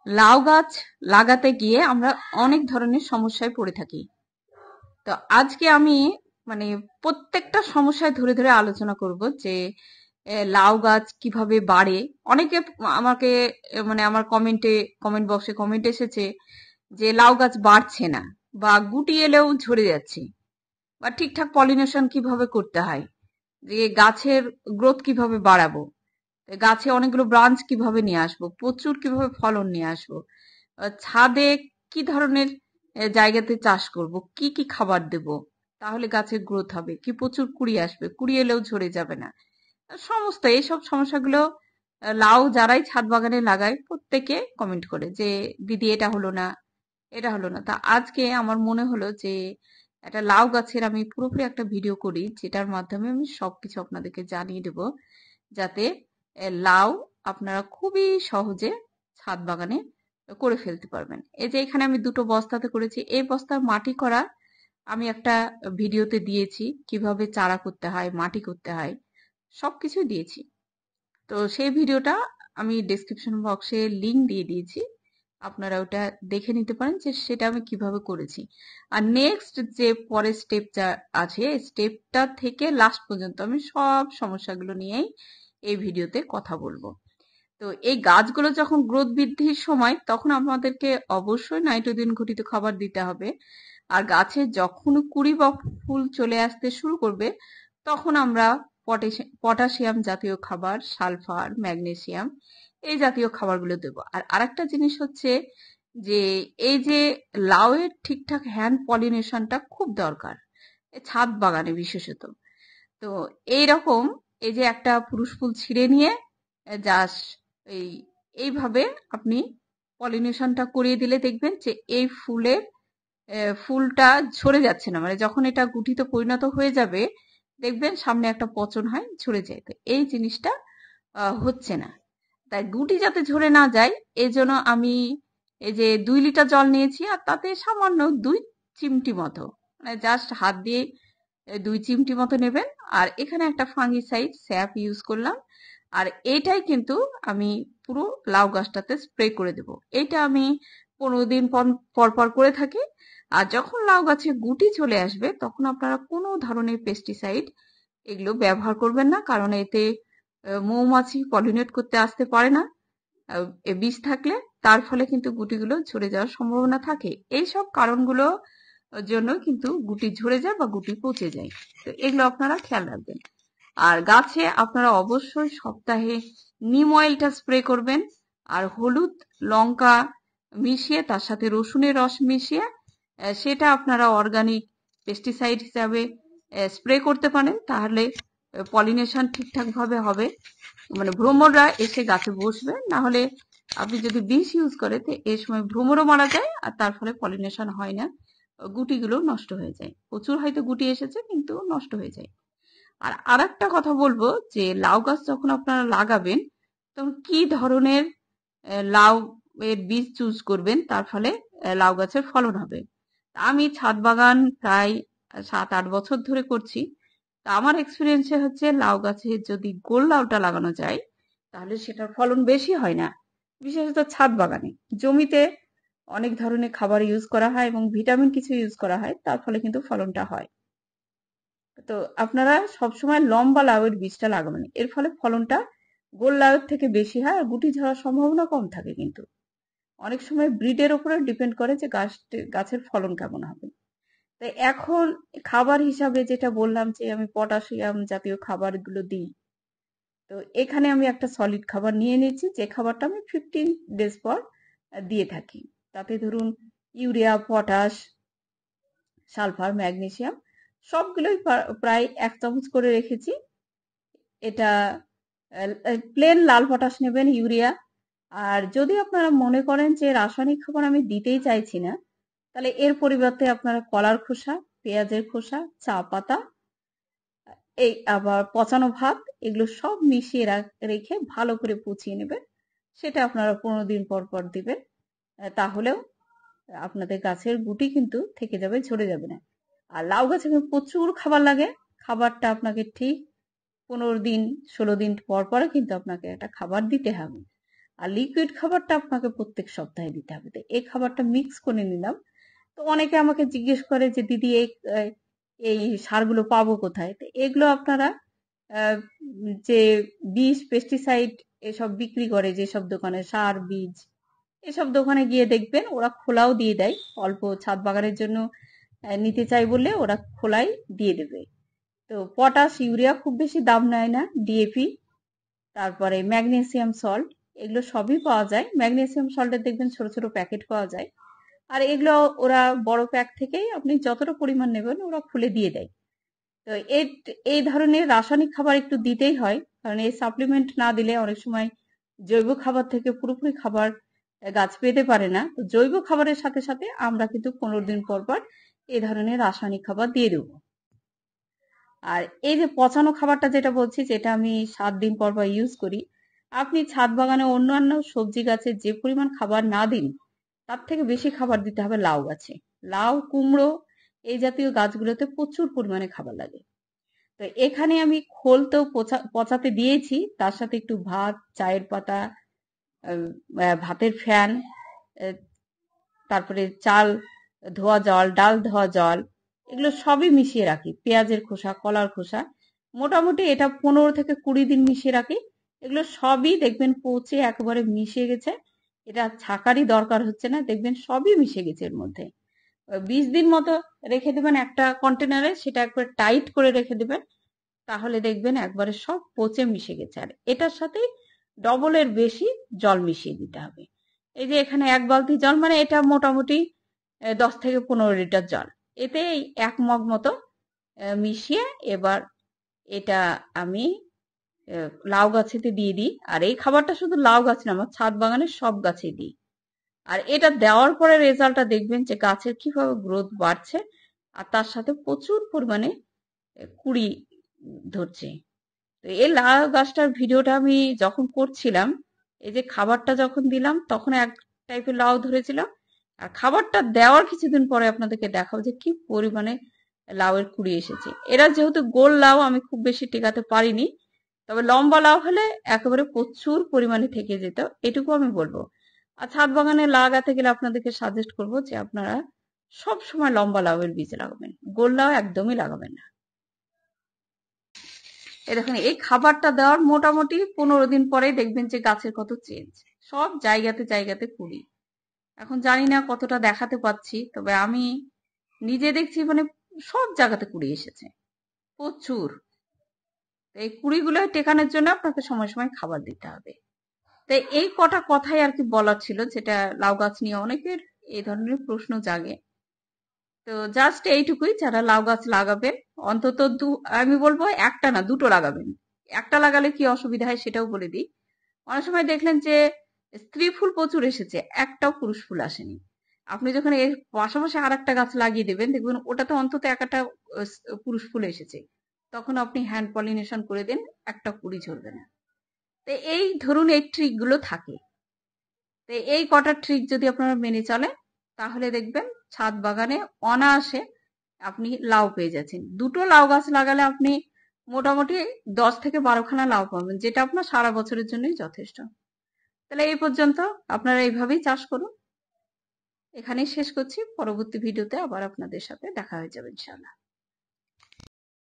লাউ গাছ লাগাতে গিয়ে আমরা অনেক ধরনের সমস্যায় পড়ে থাকি। তো আজকে আমি মানে প্রত্যেকটা সমস্যায় ধরে ধরে আলোচনা করব যে লাউ গাছ কিভাবে বাড়ে। অনেকে আমাকে মানে আমার কমেন্ট বক্সে কমেন্ট এসেছে যে লাউ গাছ বাড়ছে না, বা গুটি এলেও ঝরে যাচ্ছে, বা ঠিকঠাক পলিনেশন কিভাবে করতে হয়, যে গাছের গ্রোথ কিভাবে বাড়াবো, গাছে অনেকগুলো ব্রাঞ্চ কিভাবে নিয়ে আসবো, প্রচুর কিভাবে ফলন নিয়ে আসবো, ছাদে কি ধরনের জায়গাতে চাষ করব, কি কি খাবার দেব, তাহলে গাছের গ্রোথ হবে, কি প্রচুর কুড়ি আসবে, কুড়ি এলেও ঝরে যাবে না। সমস্ত এইসব সমস্যাগুলো লাউ যারাই ছাদ বাগানে লাগায় প্রত্যেকে কমেন্ট করে যে দিদি এটা হলো না, এটা হলো না। তা আজকে আমার মনে হলো যে একটা লাউ গাছের আমি পুরোপুরি একটা ভিডিও করি, যেটার মাধ্যমে আমি সবকিছু আপনাদেরকে জানিয়ে দেব, যাতে লাউ আপনারা খুবই সহজে ছাদ বাগানে করে ফেলতে পারবেন। এই যে এখানে আমি দুটো বস্তাতে করেছি, এই বস্তা মাটি করা আমি একটা ভিডিওতে দিয়েছি, কিভাবে চারা করতে হয়, মাটি করতে হয়, সবকিছু দিয়েছি। তো সেই ভিডিওটা আমি ডেসক্রিপশন বক্সে লিংক দিয়ে দিয়েছি, আপনারা ওটা দেখে নিতে পারেন যে সেটা আমি কিভাবে করেছি। আর নেক্সট যে পরের স্টেপ যা আছে, স্টেপটা থেকে লাস্ট পর্যন্ত আমি সব সমস্যাগুলো নিয়েই এই ভিডিওতে কথা বলবো। তো এই গাছগুলো যখন গ্রোথ বৃদ্ধির সময়, তখন আমাদেরকে অবশ্যই নাইট্রোজেন ঘটিত খাবার দিতে হবে। আর গাছে যখন কুড়ি বা ফুল চলে আসতে শুরু করবে, তখন আমরা পটাশিয়াম জাতীয় খাবার, সালফার, ম্যাগনেসিয়াম, এই জাতীয় খাবারগুলো দেব। আর আরেকটা জিনিস হচ্ছে যে এই যে লাউয়ের ঠিকঠাক হ্যান্ড পলিনেশনটা খুব দরকার, ছাদ বাগানে বিশেষত। তো এইরকম এই যে একটা পুরুষ ফুল ছিঁড়ে নিয়ে জাস্ট এই এইভাবে আপনি পলিনেশনটা করিয়ে দিলে দেখবেন যে এই ফুলটা ঝরে যাচ্ছে না। মানে যখন এটা গুটিতে পরিণত হয়ে যাবে, দেখবেন সামনে একটা পচন হয়, ঝরে যায়। তো এই জিনিসটা হচ্ছে না। তাই গুটি যাতে ঝরে না যায়, এই জন্য আমি এই যে 2 লিটার জল নিয়েছি, আর তাতে সামান্য 2 চিমটি মতো, মানে জাস্ট হাত দিয়ে 2 চিমটি মতো নেবেন। আর এখানে একটা ফাঙ্গিসাইড স্যাপ ইউজ করলাম। আর এইটাই কিন্তু আমি পুরো লাউ গাছটাতে স্প্রে করে দেব। এটা আমি 15 দিন পর পর করে থাকি। আর যখন লাউ গাছে গুটি চলে আসবে, তখন আপনারা কোনো ধরনের পেস্টিসাইড এগুলো ব্যবহার করবেন না, কারণ এতে মৌমাছি পলিনেট করতে আসতে পারে না। বিষ থাকলে তার ফলে কিন্তু গুটিগুলো ঝরে যাওয়ার সম্ভাবনা থাকে। এইসব কারণগুলো জন্য কিন্তু গুটি ঝরে যায় বা গুটি পচে যায়। তো এগুলো আপনারা খেয়াল রাখবেন। আর গাছে আপনারা অবশ্যই সপ্তাহে নিম অয়েলটা স্প্রে করবেন। আর হলুদ, লঙ্কা মিশিয়ে, তার সাথে রসুনের রস মিশিয়ে সেটা আপনারা অর্গানিক পেস্টিসাইড হিসাবে স্প্রে করতে পারেন। তাহলে পলিনেশন ঠিকঠাক ভাবে হবে, মানে ভ্রমররা এসে গাছে বসবে। না হলে আপনি যদি বিষ ইউজ করেন, তো এই সময় ভ্রমরও মারা যায়, আর তার ফলে পলিনেশন হয় না, গুটিগুলো নষ্ট হয়ে যায়। প্রচুর হয়তো গুটি এসেছে কিন্তু নষ্ট হয়ে যায়। আর আরেকটা কথা বলবো যে লাউ গাছ যখন আপনারা লাগাবেন, তখন কি ধরনের লাউ এর বীজ চুজ করবেন, তার ফলে লাউ গাছের ফলন হবে। আমি ছাদ বাগান প্রায় 7-8 বছর ধরে করছি। তা আমার এক্সপিরিয়েন্সে হচ্ছে লাউ গাছে যদি গোল লাউটা লাগানো যায়, তাহলে সেটার ফলন বেশি হয় না। বিশেষত ছাদ বাগানে জমিতে অনেক ধরনের খাবার ইউজ করা হয় এবং ভিটামিন কিছু ইউজ করা হয়, তার ফলে কিন্তু ফলনটা হয়। তো আপনারা সবসময় লম্বা লাউয়ের বীজটা লাগাবেন, এর ফলে ফলনটা গোল লাউয়ের থেকে বেশি হয়, আর গুটি ঝরার সম্ভাবনা কম থাকে। কিন্তু অনেক সময় ব্রিডের উপরে ডিপেন্ড করে যে গাছের ফলন কেমন হবে। তাই এখন খাবার হিসাবে যেটা বললাম যে আমি পটাশিয়াম জাতীয় খাবারগুলো দিই। তো এখানে আমি একটা সলিড খাবার নিয়ে নিয়েছি, যে খাবারটা আমি 15 ডেজ পর দিয়ে থাকি। তাতে ধরুন ইউরিয়া, পটাশ, সালফার, ম্যাগনেসিয়াম সবগুলোই প্রায় 1 চামচ করে রেখেছি। এটা প্লেন লাল পটাশ নেবেন, ইউরিয়া। আর যদি আপনারা মনে করেন যে রাসায়নিক খাবার আমি দিতেই চাইছি না, তাহলে এর পরিবর্তে আপনারা কলার খোসা, পেঁয়াজের খোসা, চা পাতা, এই আবার পচানো ভাত, এগুলো সব মিশিয়ে রেখে ভালো করে পুচিয়ে নেবেন। সেটা আপনারা 15 দিন পর পর দিবেন। তাহলেও আপনাদের গাছের গুটি কিন্তু থেকে যাবে, ঝরে যাবে না। আর লাউ গাছে প্রচুর খাবার লাগে। খাবারটা আপনাকে ঠিক 15 দিন 16 দিন পর পরে কিন্তু আপনাকে একটা খাবার দিতে হবে। আর লিকুইড খাবারটা আপনাকে প্রত্যেক সপ্তাহে দিতে হবে। তো এই খাবারটা মিক্স করে নিলাম। তো অনেকে আমাকে জিজ্ঞেস করে যে দিদি এই সারগুলো পাবো কোথায়? তো এগুলো আপনারা যে বীজ পেস্টিসাইড এসব বিক্রি করে যেসব দোকানে, সার বীজ, এসব দোকানে গিয়ে দেখবেন ওরা খোলাও দিয়ে দেয়। অল্প ছাদ বাগানের জন্য নিতে চাই বললে ওরা খোলাই দিয়ে দেবে। তো পটাশ, ইউরিয়া খুব বেশি দাম নেয় না, ডিএপি, তারপরে ম্যাগনেসিয়াম সল্ট, এগুলো সবই পাওয়া যায়। ম্যাগনেসিয়াম সল্টের দেখবেন ছোট ছোট প্যাকেট পাওয়া যায়। আর এগুলো ওরা বড় প্যাক থেকেই আপনি যতটা পরিমাণ নেবেন ওরা খুলে দিয়ে দেয়। তো এই ধরনের রাসায়নিক খাবার একটু দিতেই হয়, কারণ এই সাপ্লিমেন্ট না দিলে অনেক সময় জৈব খাবার থেকে পুরোপুরি খাবার গাছ পেতে পারে না। তো জৈব খাবারের সাথে সাথে আমরা কিন্তু 15 দিন পর পর এই ধরনের রাসায়নিক খাবার দিয়ে দেবো। আর এই যে পচানো খাবারটা যেটা বলছি, যেটা আমি 7 দিন পর পর ইউজ করি, আপনি ছাদ বাগানে অন্যান্য সবজি গাছে যে পরিমাণ খাবার না দিন তার থেকে বেশি খাবার দিতে হবে লাউ গাছে। লাউ, কুমড়ো, এই জাতীয় গাছগুলোতে প্রচুর পরিমাণে খাবার লাগে। তো এখানে আমি খোলতেও পচাতে দিয়েছি, তার সাথে একটু ভাত, চায়ের পাতা, ভাতের ফ্যান, তারপরে চাল ধোয়া জল, ডাল ধোয়া জল, এগুলো সবই মিশিয়ে রাখি। পেঁয়াজের খোসা, কলার খোসা, মোটামুটি এটা 15 থেকে 20 দিন মিশিয়ে রাখি। এগুলো সবই দেখবেন পচে একেবারে মিশে গেছে। এটা ছাকারই দরকার হচ্ছে না, দেখবেন সবই মিশে গেছে এর মধ্যে। 20 দিন মতো রেখে দেবেন একটা কন্টেনারে, সেটা একবার টাইট করে রেখে দেবেন। তাহলে দেখবেন একবারে সব পচে মিশে গেছে। আর এটার সাথে ডবলের বেশি জল মিশিয়ে দিতে হবে। এই যে এখানে 1 বালতি জল, মানে এটা মোটামুটি 10 থেকে 15 লিটার জল। এতে 1 মগ মতো মিশিয়ে এবার এটা আমি লাউ গাছেতে দিয়ে দিই। আর এই খাবারটা শুধু লাউ গাছ না, আমার ছাদ বাগানের সব গাছে দিই। আর এটা দেওয়ার পরে রেজাল্টটা দেখবেন যে গাছের কিভাবে গ্রোথ বাড়ছে, আর তার সাথে প্রচুর পরিমাণে কুড়ি ধরছে। তো এই লাউ গাছটার ভিডিওটা আমি যখন করছিলাম, এই যে খাবারটা যখন দিলাম তখন এক টাইপের লাউ ধরেছিল, আর খাবারটা দেওয়ার কিছুদিন পরে আপনাদেরকে দেখাবো যে কি পরিমাণে লাউয়ের কুড়ি এসেছে। এরা যেহেতু গোল লাউ, আমি খুব বেশি টেকাতে পারিনি, তবে লম্বা লাউ হলে একেবারে প্রচুর পরিমাণে থেকে যেত, এটুকু আমি বলবো। আর ছাদ বাগানে লাগাতে গেলে আপনাদেরকে সাজেস্ট করবো যে আপনারা সব সময় লম্বা লাউয়ের বীজ লাগাবেন, গোল লাউ একদমই লাগাবেন না। এই দেখুন, এই খাবারটা দেওয়ার মোটামুটি 15 দিন পরেই দেখবেন যে গাছের কত চেঞ্জ, সব জায়গাতে জায়গাতে কুড়ি। এখন জানি না কতটা দেখাতে পাচ্ছি, তবে আমি নিজে দেখছি মানে সব জায়গাতে কুড়ি এসেছে প্রচুর। এই কুড়িগুলো টেকানোর জন্য আপনাকে সময় সময় খাবার দিতে হবে। তাই এই কটা কথাই আর কি বলার ছিল, যেটা লাউ গাছ নিয়ে অনেকের এই ধরনের প্রশ্ন জাগে। তো জাস্ট এইটুকুই, যারা লাউ গাছ লাগাবেন অন্তত আমি বলবো একটা না, দুটো লাগাবেন। একটা লাগালে কি অসুবিধা হয় সেটাও বলে দিই। অনেক সময় দেখলেন যে স্ত্রী ফুল প্রচুর এসেছে, একটাও পুরুষ ফুল আসেনি। আপনি যখন এর পাশাপাশি আর একটা গাছ লাগিয়ে দেবেন, দেখবেন ওটাতে অন্তত একটা পুরুষ ফুল এসেছে। তখন আপনি হ্যান্ড পলিনেশন করে দেন, একটা কুড়ি ঝরবে না। তো এই ধরুন এই ট্রিক গুলো থাকে। তো এই কটা ট্রিক যদি আপনারা মেনে চলেন, তাহলে দেখবেন ছাদ বাগানে অনায়াসে আপনি লাউ পেয়ে যাচ্ছেন। দুটো লাউ গাছ লাগালে আপনি মোটামুটি 10 থেকে 12 খানা লাউ পাবেন, যেটা আপনার সারা বছরের জন্যই যথেষ্ট। তাহলে এই পর্যন্ত আপনারা এইভাবেই চাষ করুন। এখানেই শেষ করছি, পরবর্তী ভিডিওতে আবার আপনাদের সাথে দেখা হয়ে যাবে ইনশাআল্লাহ।